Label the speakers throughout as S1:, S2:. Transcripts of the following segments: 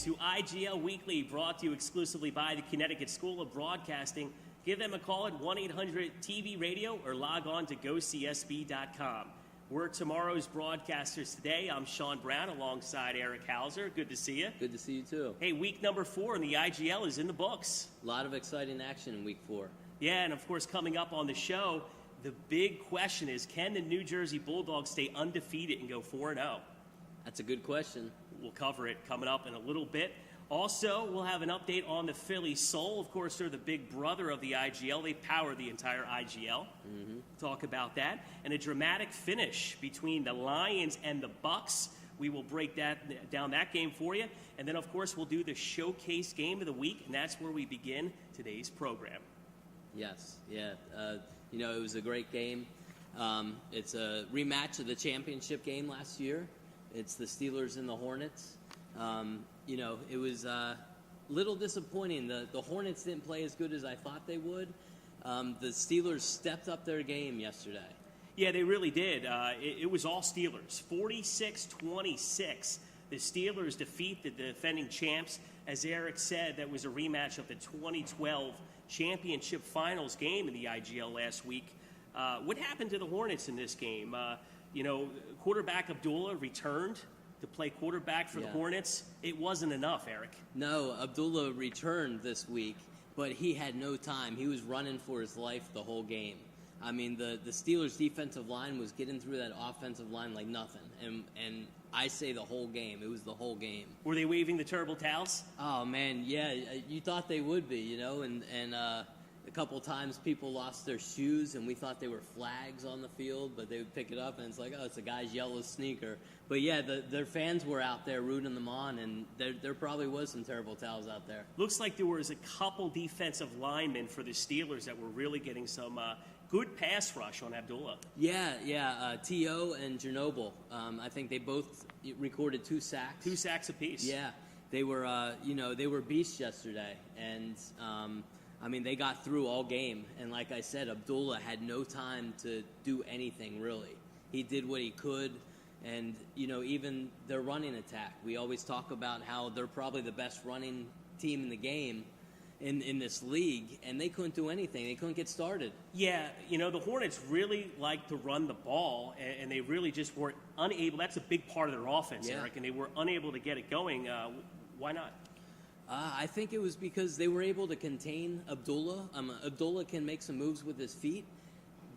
S1: to IGL Weekly, brought to you exclusively by the Connecticut School of Broadcasting. Give them a call at 1-800-TV-RADIO or log on to gocsb.com. We're tomorrow's broadcasters today. I'm Shawn Brown alongside Erik. Good to see you.
S2: Good to see you too.
S1: Hey, week number 4 in the IGL is in the books.
S2: A lot of exciting action in week 4.
S1: Yeah, and of course coming up on the show, the big question is, can the New Jersey Bulldogs stay undefeated and go 4-0?
S2: That's a good question.
S1: We'll cover it coming up in a little bit. Also, we'll have an update on the Philly Soul. Of course, they're the big brother of the IGL. They power the entire IGL. Talk about that. And a dramatic finish between the Lions and the Bucks. We will break down that game for you. And then, of course, we'll do the showcase game of the week, and that's where we begin today's program.
S2: Yes, yeah. It was a great game. It's a rematch of the championship game last year. It's the Steelers and the Hornets. It was a little disappointing. The Hornets didn't play as good as I thought they would. The Steelers stepped up their game yesterday.
S1: Yeah, they really did. It was all Steelers. 46-26. The Steelers defeat the defending champs. As Erik said, that was a rematch of the 2012 championship finals game in the IGL last week. What happened to the Hornets in this game? Quarterback Abdullah returned to play quarterback for the Hornets. It wasn't enough, Erik.
S2: No, Abdullah returned this week, but he had no time. He was running for his life the whole game. I mean, the Steelers' defensive line was getting through that offensive line like nothing. And I say the whole game. It was the whole game.
S1: Were they waving the terrible towels?
S2: Oh, man, yeah. You thought they would be, and a couple times people lost their shoes, and we thought they were flags on the field, but they would pick it up, and it's like, oh, it's a guy's yellow sneaker. But, yeah, their fans were out there rooting them on, and there probably was some terrible towels out there.
S1: Looks like there was a couple defensive linemen for the Steelers that were really getting some good pass rush on Abdullah.
S2: Yeah. T.O. and Chernobyl. I think they both recorded 2 sacks.
S1: 2 sacks apiece.
S2: Yeah. They were beasts yesterday, and they got through all game, and like I said, Abdullah had no time to do anything, really. He did what he could, and, even their running attack. We always talk about how they're probably the best running team in the game in this league, and they couldn't do anything. They couldn't get started.
S1: Yeah, the Hornets really like to run the ball, and they really just weren't unable. That's a big part of their offense, Erik, and they were unable to get it going. Why not?
S2: I think it was because they were able to contain Abdullah. Abdullah can make some moves with his feet.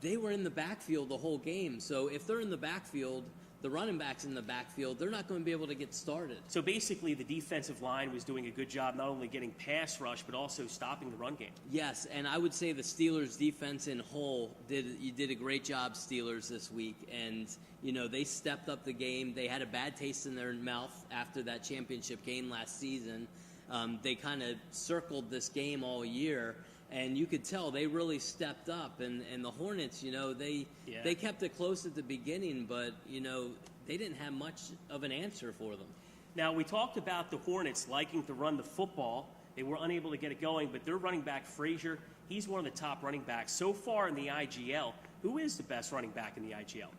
S2: They were in the backfield the whole game. So if they're in the backfield, the running backs in the backfield, they're not going to be able to get started.
S1: So basically the defensive line was doing a good job not only getting pass rush, but also stopping the run game.
S2: Yes, and I would say the Steelers' defense in whole did a great job, Steelers, this week. And, they stepped up the game. They had a bad taste in their mouth after that championship game last season. They kind of circled this game all year, and you could tell they really stepped up. And the Hornets, they kept it close at the beginning, but, they didn't have much of an answer for them.
S1: Now, we talked about the Hornets liking to run the football. They were unable to get it going, but their running back, Frazier, he's one of the top running backs. So far in the IGL, who is the best running back in the IGL?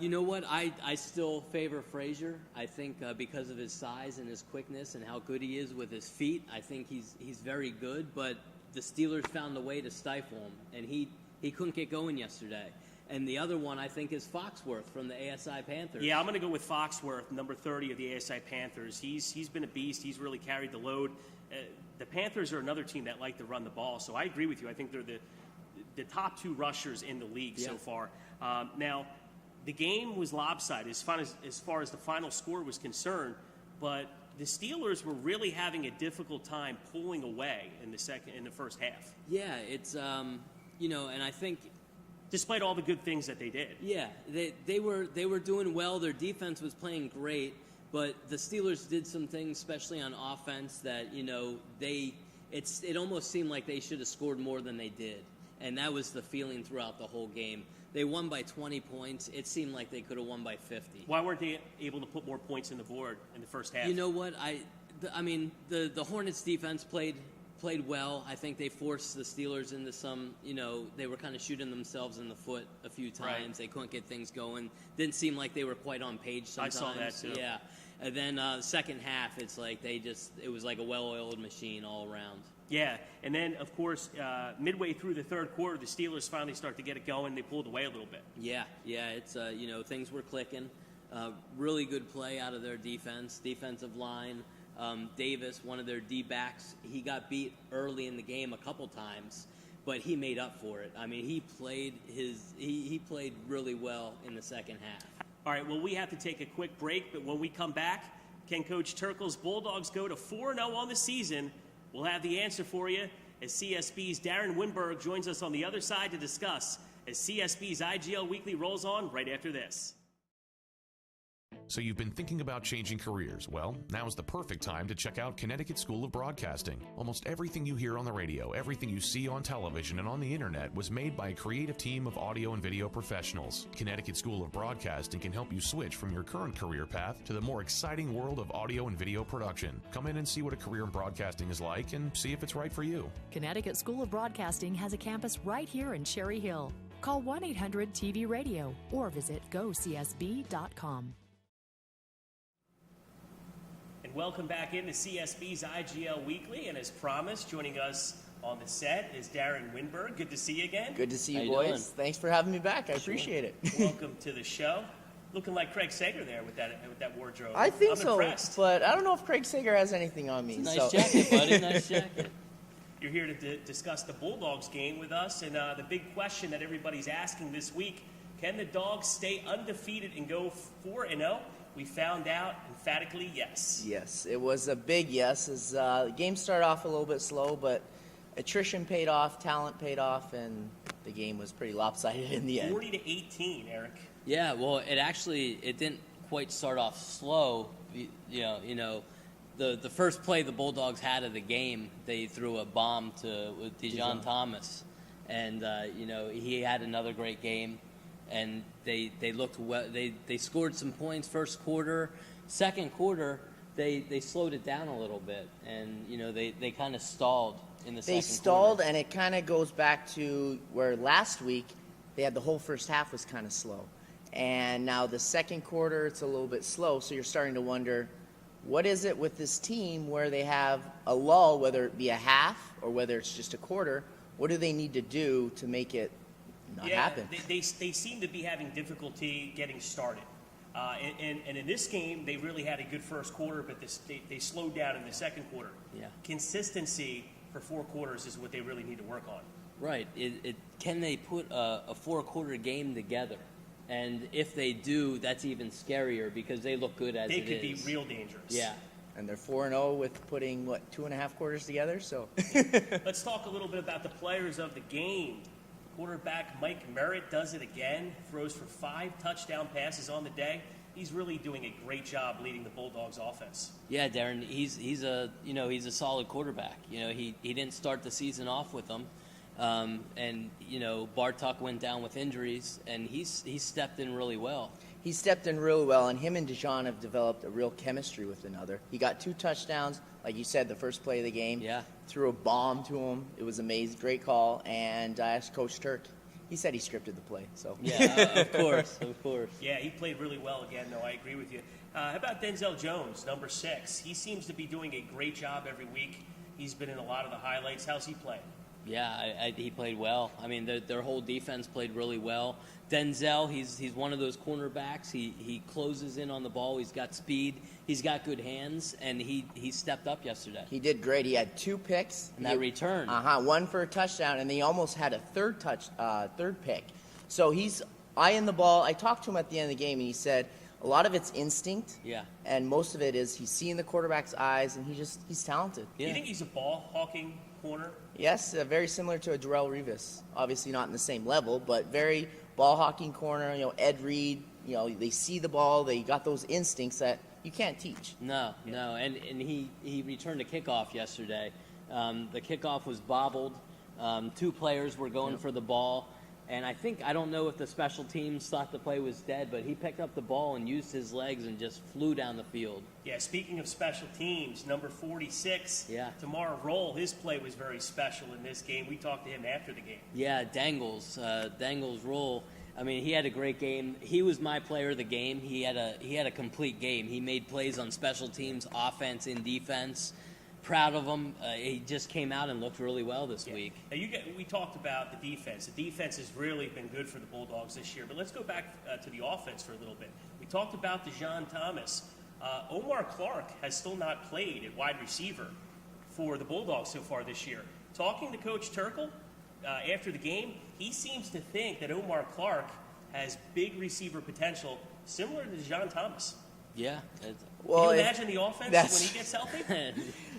S2: You know what? I still favor Frazier. I think because of his size and his quickness and how good he is with his feet, I think he's very good. But the Steelers found a way to stifle him, and he couldn't get going yesterday. And the other one, I think, is Foxworth from the ASI Panthers.
S1: Yeah, I'm going to go with Foxworth, number 30 of the ASI Panthers. He's been a beast. He's really carried the load. The Panthers are another team that like to run the ball, so I agree with you. I think they're the top 2 rushers in the league so far. Now, the game was lopsided as far as the final score was concerned, but the Steelers were really having a difficult time pulling away in the first half.
S2: Yeah, it's and I think
S1: despite all the good things that they did. Yeah,
S2: they were doing well. Their defense was playing great, but the Steelers did some things, especially on offense, that it almost seemed like they should have scored more than they did, and that was the feeling throughout the whole game. They won by 20 points. It seemed like they could have won by 50.
S1: Why weren't they able to put more points in the board in the first half?
S2: You know what? The Hornets defense played well. I think they forced the Steelers into some, they were kind of shooting themselves in the foot a few times. Right. They couldn't get things going. Didn't seem like they were quite on page sometimes.
S1: I saw that too.
S2: Yeah. And then the second half, it's like it was like a well-oiled machine all around.
S1: Yeah, and then, of course, midway through the third quarter, the Steelers finally start to get it going. They pulled away a little bit.
S2: Yeah, it's, things were clicking. Really good play out of their defensive line. Davis, one of their D-backs, he got beat early in the game a couple times, but he made up for it. I mean, he played really well in the second half.
S1: All right, well, we have to take a quick break, but when we come back, can Coach Turkle's Bulldogs go to 4-0 on the season? We'll have the answer for you as CSB's Darren Winberg joins us on the other side to discuss as CSB's IGL Weekly rolls on right after this.
S3: So you've been thinking about changing careers. Well, now's the perfect time to check out Connecticut School of Broadcasting. Almost everything you hear on the radio, everything you see on television and on the internet was made by a creative team of audio and video professionals. Connecticut School of Broadcasting can help you switch from your current career path to the more exciting world of audio and video production. Come in and see what a career in broadcasting is like and see if it's right for you.
S4: Connecticut School of Broadcasting has a campus right here in Cherry Hill. Call 1-800-TV-RADIO or visit gocsb.com.
S1: Welcome back into CSB's IGL Weekly, and as promised, joining us on the set is Darren Winberg. Good to see you again.
S5: Good to see
S2: How
S5: you,
S2: you
S5: boys.
S2: doing?
S5: Thanks for having me back. I appreciate it.
S1: Welcome to the show. Looking like Craig Sager there with that wardrobe.
S5: I think
S1: I'm
S5: so,
S1: impressed.
S5: but I don't know if Craig Sager has anything on me.
S2: Nice jacket, buddy. Nice jacket.
S1: You're here to discuss the Bulldogs game with us, and the big question that everybody's asking this week, can the Dogs stay undefeated and go 4-0? We found out emphatically yes.
S5: Yes, it was a big yes. As the game started off a little bit slow, but attrition paid off, talent paid off, and the game was pretty lopsided in the end.
S1: 40-18, Erik.
S2: Yeah, well, it didn't quite start off slow. The first play the Bulldogs had of the game, they threw a bomb with Dijon Thomas, and he had another great game. And they looked well. They scored some points first quarter. Second quarter, they slowed it down a little bit, and they kind of stalled in the second quarter.
S5: They stalled, and it kind of goes back to where last week they had the whole first half was kind of slow, and now the second quarter it's a little bit slow. So you're starting to wonder, what is it with this team where they have a lull, whether it be a half or whether it's just a quarter? What do they need to do to make it not happen?
S1: They seem to be having difficulty getting started. And in this game, they really had a good first quarter, but they slowed down in the second quarter.
S2: Yeah.
S1: Consistency for 4 quarters is what they really need to work on.
S2: Right. Can they put a 4-quarter game together? And if they do, that's even scarier because they look good as it is.
S1: They could be real dangerous.
S2: Yeah.
S5: And they're 4-0 with putting, 2.5 quarters together? So
S1: Let's talk a little bit about the players of the game. Quarterback Mike Merritt does it again, throws for 5 touchdown passes on the day. He's really doing a great job leading the Bulldogs offense.
S2: Yeah, Darren, he's a solid quarterback. He didn't start the season off with them. And Bartok went down with injuries, and he stepped in really well.
S5: he stepped in really well, and him and Dijon have developed a real chemistry with another. He got 2 touchdowns, like you said, the first play of the game.
S2: Yeah.
S5: Threw a bomb to him. It was amazing. Great call. And I asked Coach Turk. He said he scripted the play. So
S2: Yeah, of course.
S1: Yeah, he played really well again, though. I agree with you. How about Denzel Jones, number 6? He seems to be doing a great job every week. He's been in a lot of the highlights. How's he playing?
S2: Yeah, he played well. I mean, their whole defense played really well. Denzel, he's one of those cornerbacks. He closes in on the ball. He's got speed. He's got good hands, and he stepped up yesterday.
S5: he did great. He had 2 picks.
S2: And that return.
S5: One for a touchdown, and he almost had a third pick. So he's eyeing the ball. I talked to him at the end of the game, and he said a lot of it's instinct.
S2: Yeah.
S5: And most of it is he's seeing the quarterback's eyes, and he's talented.
S1: Do you think he's a ball-hawking corner?
S5: Yes, very similar to a Darrelle Revis. Obviously not in the same level, but very ball-hawking corner. Ed Reed, they see the ball. They got those instincts that you can't teach.
S2: No. And he returned a kickoff yesterday. The kickoff was bobbled. 2 players were going for the ball. And I don't know if the special teams thought the play was dead, but he picked up the ball and used his legs and just flew down the field.
S1: Yeah, speaking of special teams, number 46,
S2: Yeah.
S1: Tamar Roll, his play was very special in this game. We talked to him after the game.
S2: Yeah, Dangles Roll. I mean, he had a great game. He was my player of the game. He had a complete game. He made plays on special teams, offense, and defense. Proud of him. He just came out and looked really well this week.
S1: Now we talked about the defense. The defense has really been good for the Bulldogs this year. But let's go back to the offense for a little bit. We talked about DeJon Thomas. Omar Clark has still not played at wide receiver for the Bulldogs so far this year. Talking to Coach Turkle after the game, he seems to think that Omar Clark has big receiver potential, similar to DeJon Thomas.
S2: Yeah.
S5: Well,
S1: Can you imagine the offense when he gets healthy?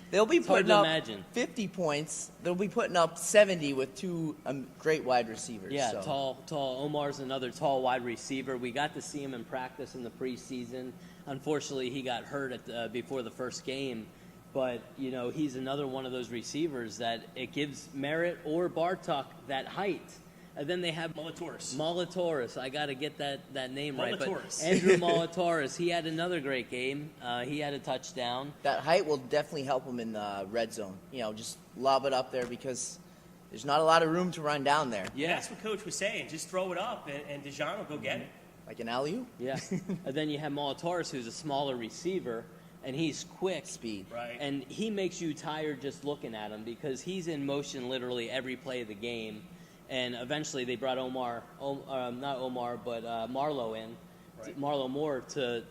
S5: They'll be
S2: hard
S5: putting
S2: to
S5: up
S2: imagine.
S5: 50 points. They'll be putting up 70 with two great wide receivers.
S2: Yeah,
S5: so.
S2: tall. Omar's another tall wide receiver. We got to see him in practice in the preseason. Unfortunately, he got hurt before the first game. But, he's another one of those receivers that it gives Merritt or Bartok that height. And then they have Molitoris. I got to get that name right. But Andrew Molitoris, he had another great game. He had a touchdown.
S5: That height will definitely help him in the red zone. Just lob it up there because there's not a lot of room to run down there.
S2: Yeah,
S1: that's what Coach was saying. Just throw it up, and DeJon will go get it.
S5: Like an alley-oop?
S2: Yeah. And then you have Molitoris, who's a smaller receiver, and he's quick.
S5: Speed.
S1: Right.
S2: And he makes you tired just looking at him because he's in motion literally every play of the game. And eventually they brought Marlowe in,
S1: Right.
S2: Marlowe Moore to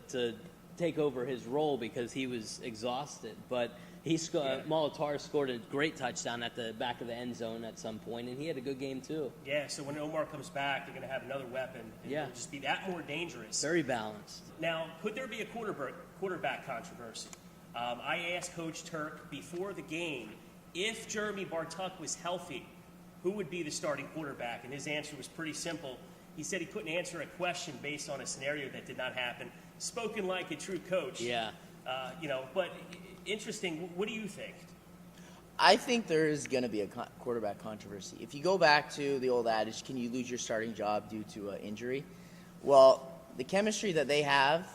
S2: take over his role because he was exhausted. But Molitoris scored a great touchdown at the back of the end zone at some point, and he had a good game too.
S1: Yeah, so when Omar comes back, they're going to have another weapon. And
S2: Yeah.
S1: it'll just be that more dangerous.
S2: Very balanced.
S1: Now, could there be a quarterback controversy? I asked Coach Turk before the game if Jeremy Bartuk was healthy, who would be the starting quarterback? And his answer was pretty simple. He said he couldn't answer a question based on a scenario that did not happen. Spoken like a true coach.
S2: Yeah.
S1: But interesting. What do you think?
S5: I think there is going to be a quarterback controversy. If you go back to the old adage, can you lose your starting job due to injury? Well, the chemistry that they have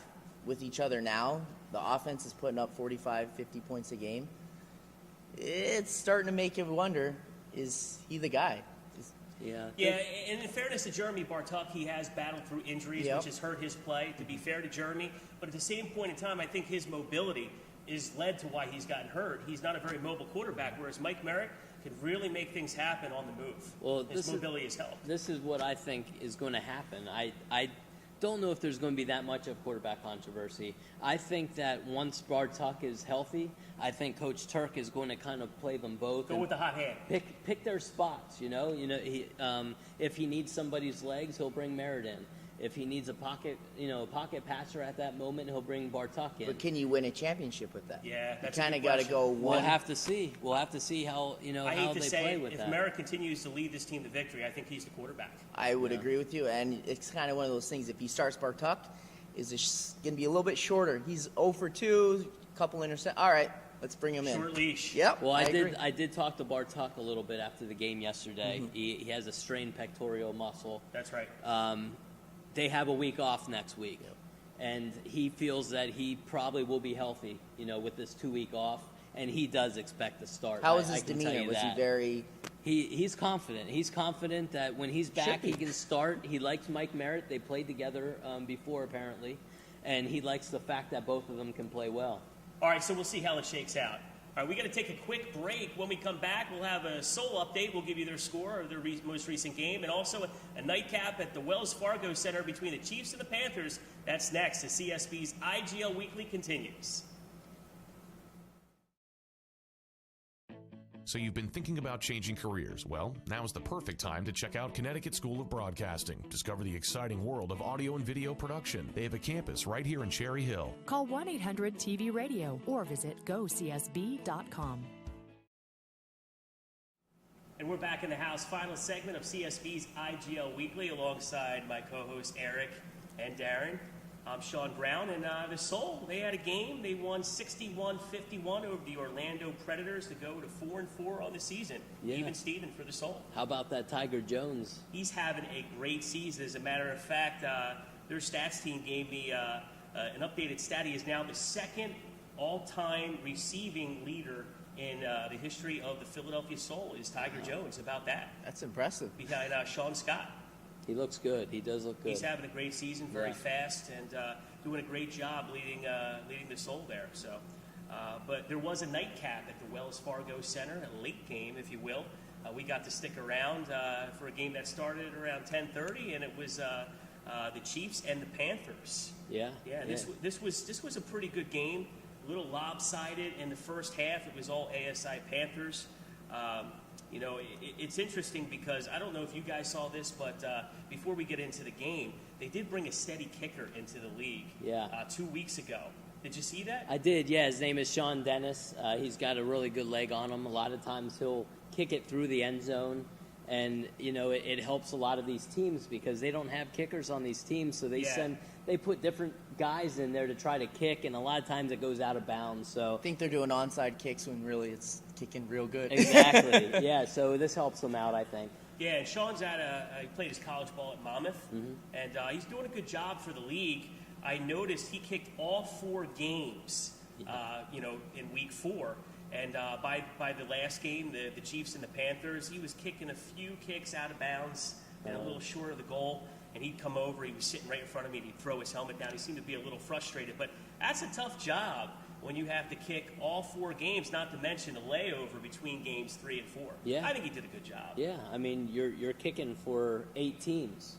S5: with each other now, the offense is putting up 45, 50 points a game. It's starting to make you wonder, is he the guy?
S2: Yeah.
S1: Yeah, and in fairness to Jeremy Bartuk, he has battled through injuries,
S5: Yep.
S1: which has hurt his play, to be fair to Jeremy. But at the same point in time, I think his mobility is led to why he's gotten hurt. He's not a very mobile quarterback, whereas Mike Merritt can really make things happen on the move.
S2: Well,
S1: his mobility has helped.
S2: This is what I think is going to happen. I don't know if there's going to be that much of quarterback controversy. I think that once Bartuk is healthy, I think Coach Turk is going to kind of play them both.
S1: Go with the hot hand.
S2: Pick their spots. If he needs somebody's legs, he'll bring Merritt in. If he needs a pocket passer at that moment, he'll bring Bartuk in.
S5: But can you win a championship with that?
S1: Yeah, that's
S5: you kind
S1: a
S5: of
S1: good
S5: got to
S1: question.
S5: go
S2: We'll
S5: one.
S2: have to see. We'll have to see how
S1: I
S2: how
S1: hate to
S2: they
S1: say
S2: play
S1: it,
S2: with
S1: if
S2: that.
S1: Merritt continues to lead this team to victory, I think he's the quarterback.
S5: I would agree with you, and it's kind of one of those things. If he starts Bartuk, is going to be a little bit shorter. He's 0 for 2, couple interceptions. All right, let's bring him in.
S1: Short leash.
S5: Yep.
S2: Well, I
S5: agree.
S2: did talk to Bartuk a little bit after the game yesterday.
S5: Mm-hmm.
S2: He has a strained pectoral muscle.
S1: That's right.
S2: They have a week off next week, and he feels that he probably will be healthy, with this 2 week off, and he does expect to start.
S5: How was
S2: I
S5: his
S2: can tell
S5: demeanor?
S2: you
S5: Was he
S2: that.
S5: very?
S2: He's confident. He's confident that when he's back,
S5: be.
S2: he can start. He likes Mike Merritt. They played together before, apparently, and he likes the fact that both of them can play well.
S1: All right, so we'll see how it shakes out. All right, we got to take a quick break. When we come back, we'll have a Soul update. We'll give you their score of their most recent game, and also a nightcap at the Wells Fargo Center between the Chiefs and the Panthers. That's next as CSB's IGL Weekly continues.
S3: So you've been thinking about changing careers? Well, now's the perfect time to check out Connecticut School of Broadcasting. Discover the exciting world of audio and video production. They have a campus right here in Cherry Hill.
S4: Call 1-800-TV-RADIO or visit gocsb.com.
S1: And we're back in the house. Final segment of CSB's IGL Weekly alongside my co-hosts Erik and Darren. I'm Shawn Brown, and the Soul, they had a game. They won 61-51 over the Orlando Predators to go to 4-4 on the season.
S2: Yeah.
S1: Even Steven for the Soul.
S2: How about that Tiger Jones?
S1: He's having a great season. As a matter of fact, their stats team gave me an updated stat. He is now the second all-time receiving leader in the history of the Philadelphia Soul is Tiger Jones. About that.
S5: That's impressive.
S1: Behind Sean Scott.
S2: He looks good. He does look good.
S1: He's having a great season, very fast, and doing a great job leading the Soul there. So, but there was a nightcap at the Wells Fargo Center, a late game, if you will. We got to stick around for a game that started around 10:30, and it was the Chiefs and the Panthers.
S2: Yeah.
S1: This was a pretty good game. A little lopsided in the first half. It was all ASI Panthers. It's interesting because I don't know if you guys saw this, but before we get into the game, they did bring a steady kicker into the league 2 weeks ago. Did you see that?
S2: I did, yeah. His name is Shawn. He's got a really good leg on him. A lot of times he'll kick it through the end zone, and, it helps a lot of these teams because they don't have kickers on these teams, so they put different guys in there to try to kick, and a lot of times it goes out of bounds. So
S5: I think they're doing onside kicks when really it's kicking real good.
S2: Exactly. Yeah, so this helps them out, I think.
S1: Yeah, and Shawn's he played his college ball at Monmouth, and he's doing a good job for the league. I noticed he kicked all 4 games, in week 4. And by the last game, the Chiefs and the Panthers, he was kicking a few kicks out of bounds and a little short of the goal. And he'd come over, he was sitting right in front of me, and he'd throw his helmet down. He seemed to be a little frustrated. But that's a tough job when you have to kick all 4 games, not to mention a layover between games 3 and 4.
S2: Yeah.
S1: I think he did a good job.
S2: Yeah, I mean, you're kicking for 8 teams.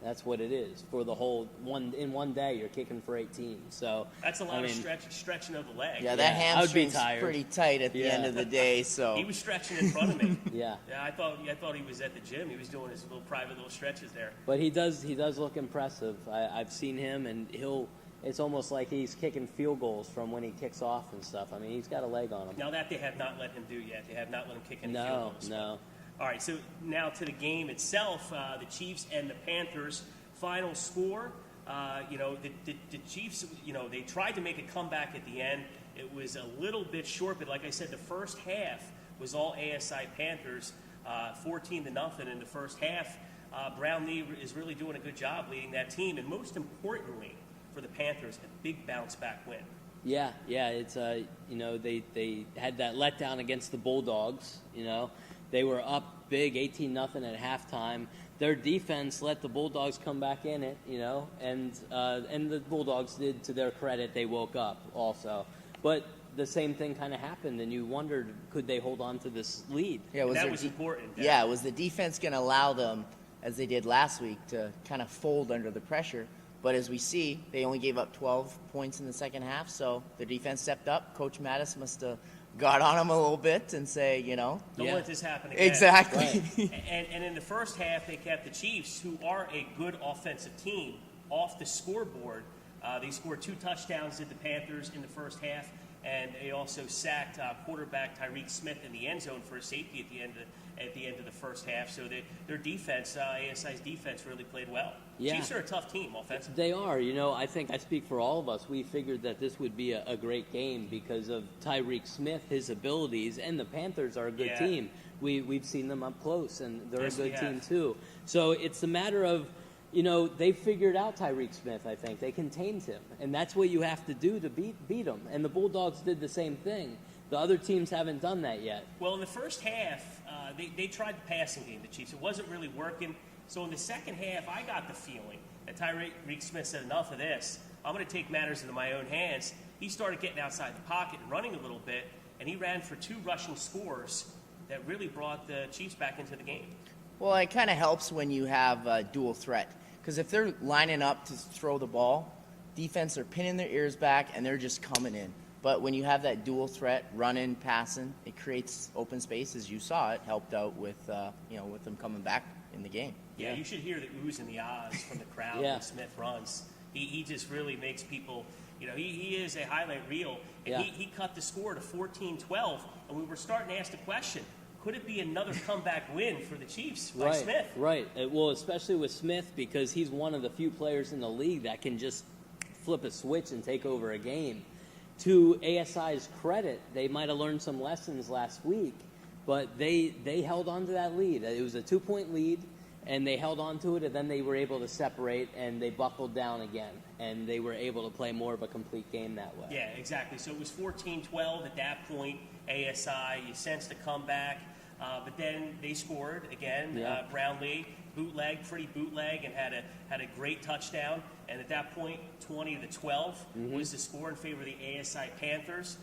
S2: That's what it is. For the whole one day, you're kicking for 8 teams. So
S1: that's a lot of stretching of the leg.
S5: Yeah, that hamstring's pretty tight at the end of the day. So
S1: he was stretching in front of me.
S2: Yeah,
S1: I thought he was at the gym. He was doing his private little stretches there.
S2: But he does look impressive. I've seen him, and it's almost like he's kicking field goals from when he kicks off and stuff. I mean, he's got a leg on him.
S1: Now that they have not let him do yet. They have not let him kick any field goals.
S2: No.
S1: All right, so now to the game itself, the Chiefs and the Panthers. Final score, the Chiefs, they tried to make a comeback at the end. It was a little bit short, but like I said, the first half was all ASI Panthers, 14-0 in the first half. Brownlee is really doing a good job leading that team, and most importantly for the Panthers, a big bounce-back win.
S2: Yeah, it's they had that letdown against the Bulldogs. They were up big, 18-0 at halftime. Their defense let the Bulldogs come back in it, and the Bulldogs did, to their credit, they woke up also. But the same thing kind of happened, and you wondered, could they hold on to this lead?
S5: Yeah,
S1: that was important.
S5: Yeah, was the defense going to allow them, as they did last week, to kind of fold under the pressure? But as we see, they only gave up 12 points in the second half, so the defense stepped up. Coach Mattis must have got on them a little bit and say,
S1: don't let this happen again.
S5: Exactly.
S2: Right.
S1: And in the first half, they kept the Chiefs, who are a good offensive team, off the scoreboard. They scored 2 touchdowns, did the Panthers, in the first half, and they also sacked quarterback Tyreek Smith in the end zone for a safety at the end of the first half. So their defense, ASI's defense, really played well.
S2: Yeah.
S1: Chiefs are a tough team offensively.
S2: They are. I think I speak for all of us. We figured that this would be a great game because of Tyreek Smith, his abilities, and the Panthers are a good team. We've seen them up close, and they're a good team too. So it's a matter of, they figured out Tyreek Smith, I think. They contained him, and that's what you have to do to beat him. And the Bulldogs did the same thing. The other teams haven't done that yet.
S1: Well, in the first half, they tried the passing game, the Chiefs. It wasn't really working. So in the second half, I got the feeling that Tyreek Smith said, enough of this. I'm going to take matters into my own hands. He started getting outside the pocket and running a little bit, and he ran for 2 rushing scores that really brought the Chiefs back into the game.
S5: Well, it kind of helps when you have a dual threat. Because if they're lining up to throw the ball, defense are pinning their ears back, and they're just coming in. But when you have that dual threat, running, passing, it creates open space. As you saw, it helped out with with them coming back in the game.
S1: Yeah, you should hear the oohs and the ahs from the crowd when Smith runs. He just really makes people, he is a highlight reel. And he cut the score to 14-12, and we were starting to ask the question, could it be another comeback win for the Chiefs by Smith?
S2: Right. Well, especially with Smith, because he's one of the few players in the league that can just flip a switch and take over a game. To ASI's credit, they might have learned some lessons last week, but they held on to that lead. It was a 2-point lead, and they held on to it, and then they were able to separate, and they buckled down again, and they were able to play more of a complete game that way.
S1: Yeah, exactly. So it was 14-12 at that point, ASI. You sensed a comeback. But then they scored again.
S2: Yeah.
S1: Brownlee pretty bootleg, and had a great touchdown. And at that point, 20-12 was the score in favor of the ASI Panthers.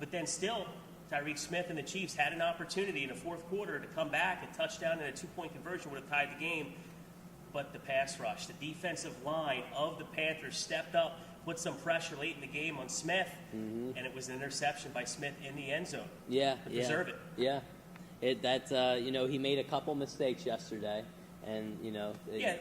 S1: But then still, Tyreek Smith and the Chiefs had an opportunity in the fourth quarter to come back. A touchdown and a 2-point conversion would have tied the game. But the pass rush, the defensive line of the Panthers stepped up, put some pressure late in the game on Smith, and it was an interception by Smith in the end zone.
S2: Yeah,
S1: to preserve it.
S2: Yeah, he made a couple mistakes yesterday, and
S1: a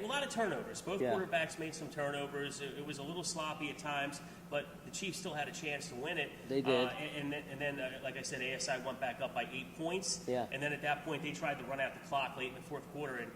S1: lot of turnovers. Both
S2: Yeah.
S1: quarterbacks made some turnovers. It was a little sloppy at times, but the Chiefs still had a chance to win it.
S2: They did.
S1: And then, like I said, ASI went back up by 8 points.
S2: Yeah.
S1: And then at that point, they tried to run out the clock late in the fourth quarter, and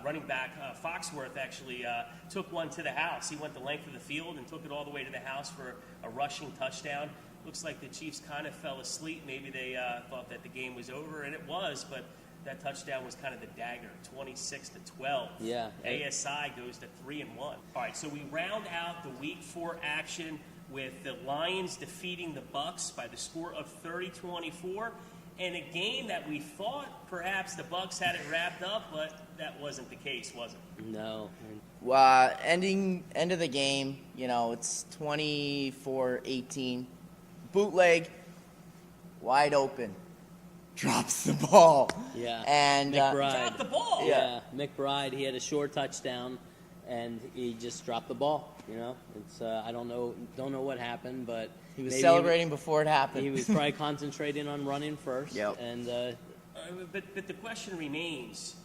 S1: running back Foxworth actually took one to the house. He went the length of the field and took it all the way to the house for a rushing touchdown. Looks like the Chiefs kind of fell asleep. Maybe they thought that the game was over, and it was, but that touchdown was kind of the dagger, 26-12.
S2: Yeah.
S1: ASI goes to 3-1. All right, so we round out the Week 4 action with the Lions defeating the Bucks by the score of 30-24. In a game that we thought perhaps the Bucks had it wrapped up, but that wasn't the case, was it?
S2: No.
S5: End of the game, it's 24-18. Bootleg, wide open, drops the ball.
S2: Yeah.
S5: And
S2: McBride.
S1: Dropped the ball.
S2: Yeah, McBride. He had a short touchdown, and he just dropped the ball. It's I don't know what happened, but
S5: he was
S2: maybe
S5: celebrating before it happened.
S2: He was probably concentrating on running first.
S5: Yep.
S2: And
S1: but the question remains: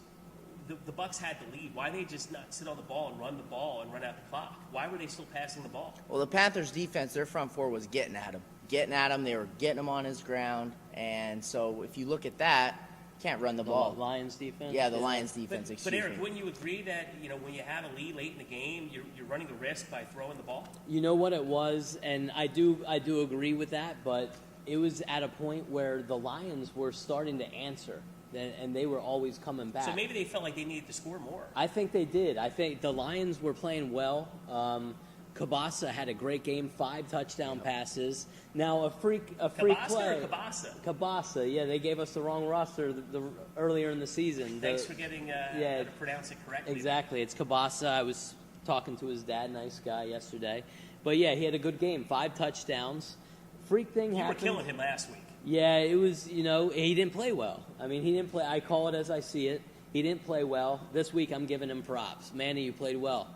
S1: the Bucks had the lead. Why they just not sit on the ball and run the ball and run out the clock? Why were they still passing the ball?
S5: Well, the Panthers' defense, their front four was getting at him. They were getting him on his ground, and so if you look at that, can't run the ball.
S2: Lions defense.
S5: Yeah, the Lions defense.
S1: But Eric, wouldn't you agree that when you have a lead late in the game, you're running a risk by throwing the ball?
S2: You know what it was, and I do agree with that, but it was at a point where the Lions were starting to answer, and they were always coming back.
S1: So maybe they felt like they needed to score more.
S2: I think they did. I think the Lions were playing well. Kabasa had a great game, 5 touchdown passes. Now a freak
S1: Kabasa
S2: play.
S1: or Kabasa?
S2: Kabasa, yeah, they gave us the wrong roster earlier in the season.
S1: Thanks for getting how to pronounce it correctly.
S2: Exactly, it's Kabasa. I was talking to his dad, nice guy, yesterday. But yeah, he had a good game, 5 touchdowns. Freak thing happened.
S1: You were killing him last week.
S2: Yeah, it was, he didn't play well. I mean, he didn't play. I call it as I see it. He didn't play well. This week I'm giving him props. Manny, you played well.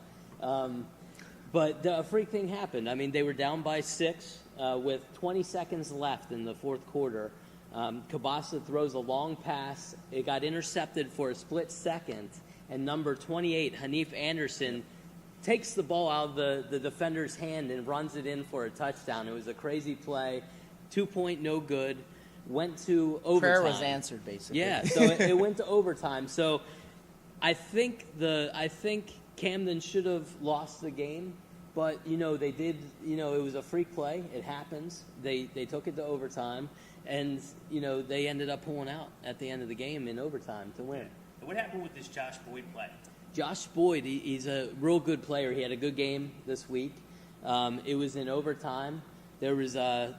S2: But a freak thing happened. I mean, they were down by 6 with 20 seconds left in the fourth quarter. Kabasa throws a long pass. It got intercepted for a split second. And number 28, Hanif Anderson, takes the ball out of the defender's hand and runs it in for a touchdown. It was a crazy play. 2-point no good. Went to overtime.
S5: Prayer was answered, basically.
S2: Yeah, so it went to overtime. So I think Camden should have lost the game, but they did. It was a freak play. It happens. They took it to overtime, and they ended up pulling out at the end of the game in overtime to win.
S1: What happened with this Josh Boyd play?
S2: Josh Boyd, he's a real good player. He had a good game this week. It was in overtime. There was a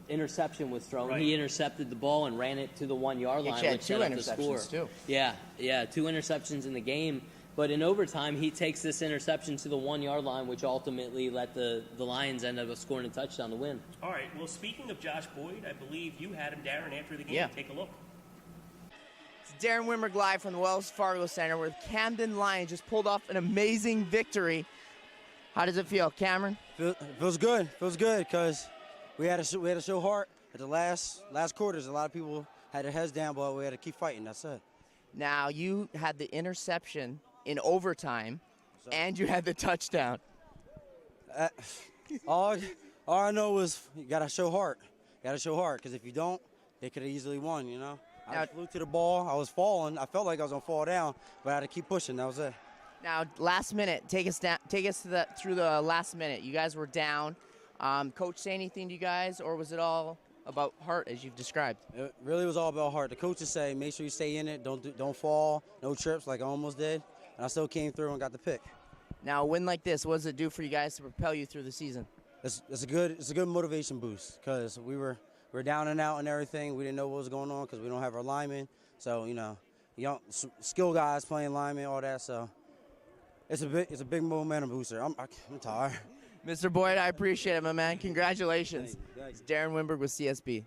S2: interception was thrown.
S1: Right.
S2: He intercepted the ball and ran it to the 1-yard line,
S5: He had
S2: which
S5: 2
S2: set up the score.
S5: interceptions, too.
S2: Yeah, 2 interceptions in the game. But in overtime, he takes this interception to the 1-yard line, which ultimately let the Lions end up scoring a touchdown to win.
S1: All right, well, speaking of Josh Boyd, I believe you had him, Darren, after the game.
S5: Yeah.
S1: Take a look.
S5: It's Darren Wimmerg live from the Wells Fargo Center, where the Camden Lions just pulled off an amazing victory. How does it feel, Cameron?
S6: Feels good. Feels good because we had to show heart at the last quarters. A lot of people had their heads down, but we had to keep fighting. That's it.
S5: Now, you had the interception in overtime, and you had the touchdown.
S6: All I know was you got to show heart. You got to show heart because if you don't, they could have easily won, I flew to the ball. I was falling. I felt like I was going to fall down, but I had to keep pushing. That was it.
S5: Now, last minute, take us through the last minute. You guys were down. Coach say anything to you guys, or was it all about heart, as you've described?
S6: It really was all about heart. The coaches say, make sure you stay in it. Don't fall. No trips like I almost did. And I still came through and got the pick.
S5: Now, a win like this, what does it do for you guys to propel you through the season?
S6: It's a good motivation boost because we were we're down and out and everything. We didn't know what was going on because we don't have our linemen. So, young skill guys playing linemen, all that. So it's a big momentum booster. I'm tired.
S5: Mr. Boyd, I appreciate it, my man. Congratulations.
S6: Thank you.
S5: It's Darren Wimberg with CSB.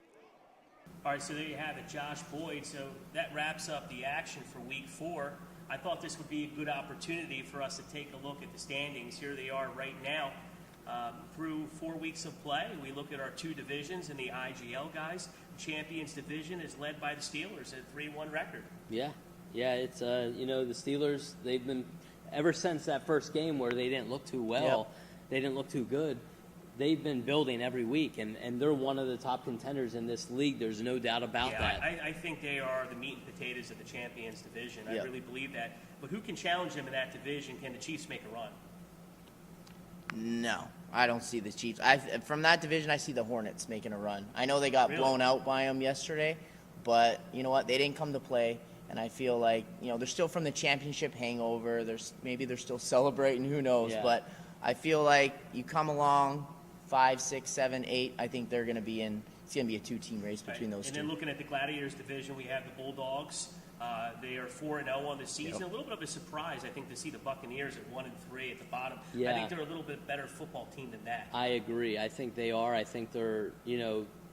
S1: All right, so there you have it, Josh Boyd. So that wraps up the action for Week 4. I thought this would be a good opportunity for us to take a look at the standings. Here they are right now. Through 4 weeks of play, we look at our 2 divisions in the IGL, guys. The Champions Division is led by the Steelers at a 3-1 record.
S2: Yeah, it's the Steelers. They've been ever since that first game where they didn't look too well, they didn't look too good. They've been building every week, and they're one of the top contenders in this league. There's no doubt about that.
S1: I think they are the meat and potatoes of the Champions Division.
S5: Yep.
S1: I really believe that. But who can challenge them in that division? Can the Chiefs make a run?
S5: No, I don't see the Chiefs. From that division, I see the Hornets making a run. I know they got
S1: Really?
S5: blown out by them yesterday, but you know what? They didn't come to play, and I feel like they're still from the championship hangover. Maybe they're still celebrating. Who knows?
S2: Yeah.
S5: But I feel like you come along 5, 6, 7, 8. I think they're going to be in. It's going to be a 2-team race between those
S1: and
S5: two.
S1: then looking at the Gladiators division, we have the Bulldogs. They are 4-0 on the season.
S5: Yep.
S1: A little bit of a surprise, I think, to see the Buccaneers at 1-3 at the bottom.
S2: Yeah.
S1: I think they're a little bit better football team than that.
S2: I agree. I think they are. I think they're,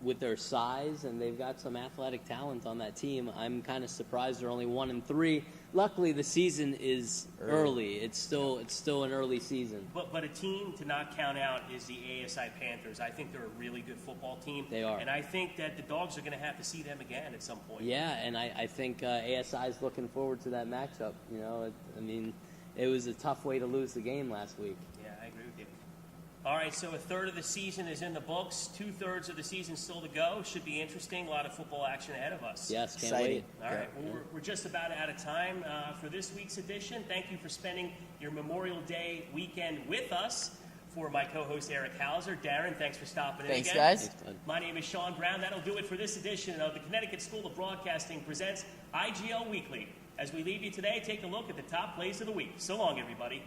S2: with their size, and they've got some athletic talent on that team. I'm kind of surprised they're only 1-3. Luckily, the season is early. It's still an early season.
S1: But a team to not count out is the ASI Panthers. I think they're a really good football team.
S2: They are.
S1: And I think that the Dogs are going to have to see them again at some point.
S2: Yeah, and I think ASI is looking forward to that matchup. It was a tough way to lose the game last week.
S1: Yeah, I agree with you. All right, so a third of the season is in the books. 2/3 of the season still to go. Should be interesting. A lot of football action ahead of us.
S2: Yes, can't
S5: Exciting.
S2: wait.
S1: All right, well, we're just about out of time for this week's edition. Thank you for spending your Memorial Day weekend with us. For my co-host Erik Hauser, Darren, thanks for stopping in
S5: Thanks,
S1: again.
S5: guys.
S2: Thanks, bud.
S1: My name is Shawn Brown. That'll do it for this edition of the Connecticut School of Broadcasting presents IGL Weekly. As we leave you today, take a look at the top plays of the week. So long, everybody.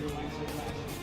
S7: Your lights are flashing.